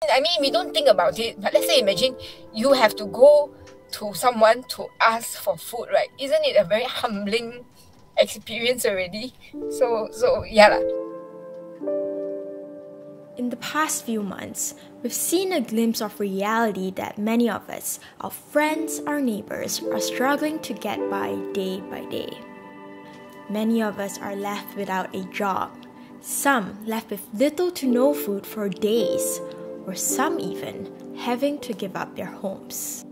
I mean, we don't think about it, but let's say imagine you have to go to someone to ask for food, right? Isn't it a very humbling experience already? So yeah lah. In the past few months, we've seen a glimpse of reality that many of us, our friends, our neighbours, are struggling to get by day. Many of us are left without a job, some left with little to no food for days, or some even having to give up their homes.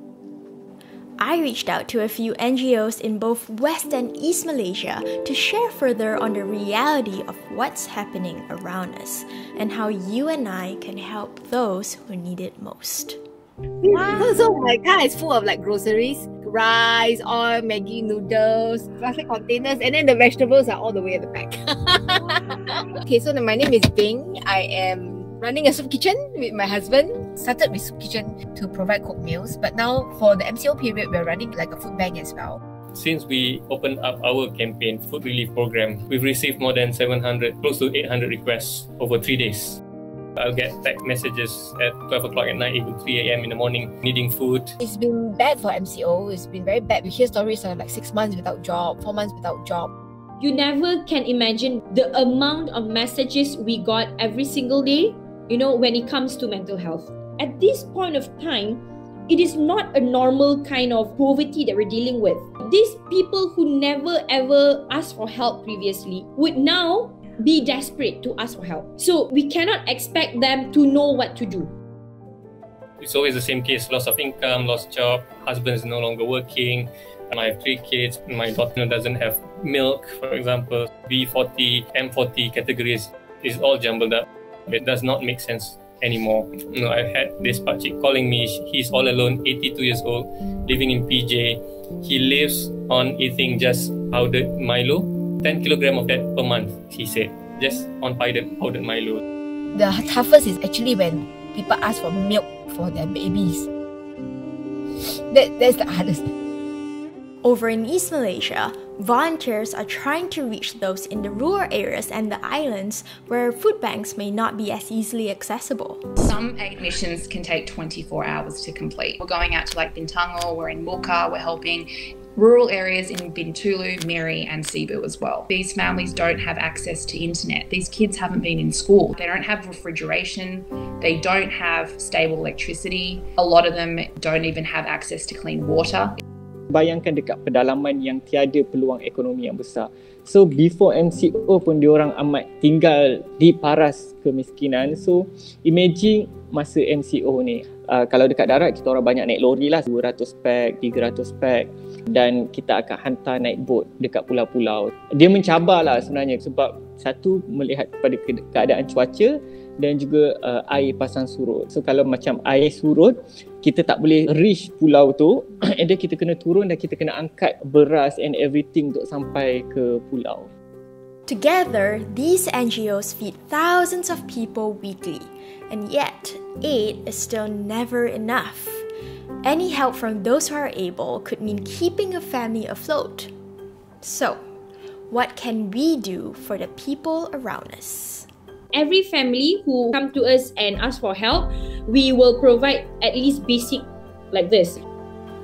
I reached out to a few NGOs in both West and East Malaysia to share further on the reality of what's happening around us and how you and I can help those who need it most. Wow. So my car is full of like groceries, rice, oil, Maggi noodles, plastic containers, and then the vegetables are all the way at the back. Okay, so my name is BENG. I am running a soup kitchen with my husband. Started with soup kitchen to provide cooked meals, but now for the MCO period, we're running like a food bank as well. Since we opened up our campaign, Food Relief Program, we've received more than 700, close to 800 requests over 3 days. I'll get text messages at 12 o'clock at night, even 3 a.m. in the morning, needing food. It's been bad for MCO. It's been very bad. We hear stories of like 6 months without job, 4 months without job. You never can imagine the amount of messages we got every single day, when it comes to mental health. At this point of time, it is not a normal kind of poverty that we're dealing with. These people who never ever asked for help previously would now be desperate to ask for help. So we cannot expect them to know what to do. It's always the same case: loss of income, lost job, husband is no longer working. I have 3 kids. My daughter doesn't have milk, for example. B40, M40 categories is all jumbled up. It does not make sense anymore. I've had this pakcik calling me. He's all alone, 82 years old, living in PJ. He lives on eating just powdered Milo, 10 kilogram of that per month, he said, just on powdered Milo. The toughest is actually when people ask for milk for their babies. That's the hardest. Over in East Malaysia, volunteers are trying to reach those in the rural areas and the islands where food banks may not be as easily accessible. Some aid missions can take 24 hours to complete. We're going out to like Bintangor, we're in Muka, we're helping rural areas in Bintulu, Miri and Cebu as well. These families don't have access to internet. These kids haven't been in school. They don't have refrigeration. They don't have stable electricity. A lot of them don't even have access to clean water. Bayangkan dekat pedalaman yang tiada peluang ekonomi yang besar. So before MCO pun diorang amat tinggal di paras kemiskinan. So imagine masa MCO ni. Kalau dekat darat kita orang banyak naik lori lah, 200 pack, 300 pack, dan kita akan hantar naik bot dekat pulau-pulau. Dia mencabar lah sebenarnya sebab satu melihat pada keadaan cuaca dan juga air pasang surut. So kalau macam air surut, kita tak boleh reach pulau tu, and then kita kena turun dan kita kena angkat beras and everything untuk sampai ke pulau. Together, these NGOs feed thousands of people weekly, and yet aid is still never enough. Any help from those who are able could mean keeping a family afloat. So, what can we do for the people around us? Every family who come to us and ask for help, we will provide at least basic like this.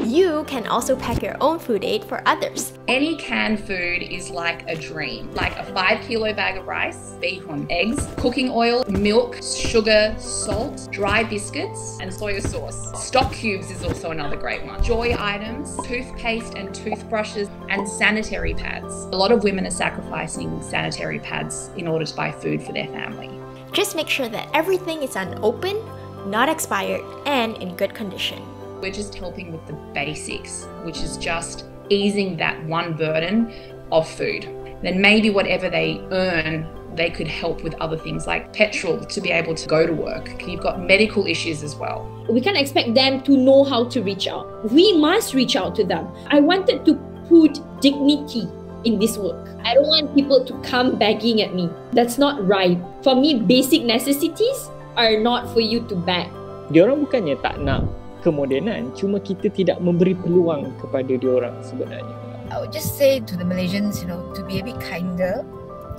You can also pack your own food aid for others. Any canned food is like a dream. Like a 5-kilo bag of rice, bihun, eggs, cooking oil, milk, sugar, salt, dry biscuits, and soya sauce. Stock cubes is also another great one. Joy items, toothpaste and toothbrushes, and sanitary pads. A lot of women are sacrificing sanitary pads in order to buy food for their family. Just make sure that everything is unopened, not expired, and in good condition. We're just helping with the basics, which is just easing that one burden of food. Then maybe whatever they earn, they could help with other things like petrol to be able to go to work. You've got medical issues as well. We can't expect them to know how to reach out. We must reach out to them. I wanted to put dignity in this work. I don't want people to come begging at me. That's not right. For me, basic necessities are not for you to beg. Diorang bukannya tak nak kemodenan, cuma kita tidak memberi peluang kepada diorang sebenarnya. I would just say to the Malaysians, to be a bit kinder.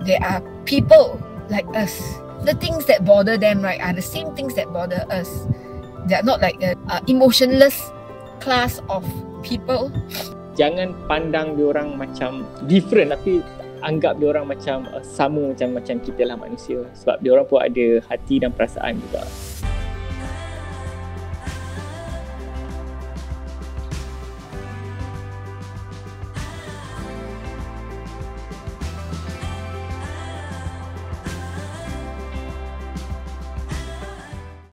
There are people like us the things that bother them, right, are the same things that bother us. They are not like the emotionless class of people. Jangan pandang diorang macam different, tapi anggap diorang macam sama macam kita lah manusia. Sebab diorang pun ada hati dan perasaan juga.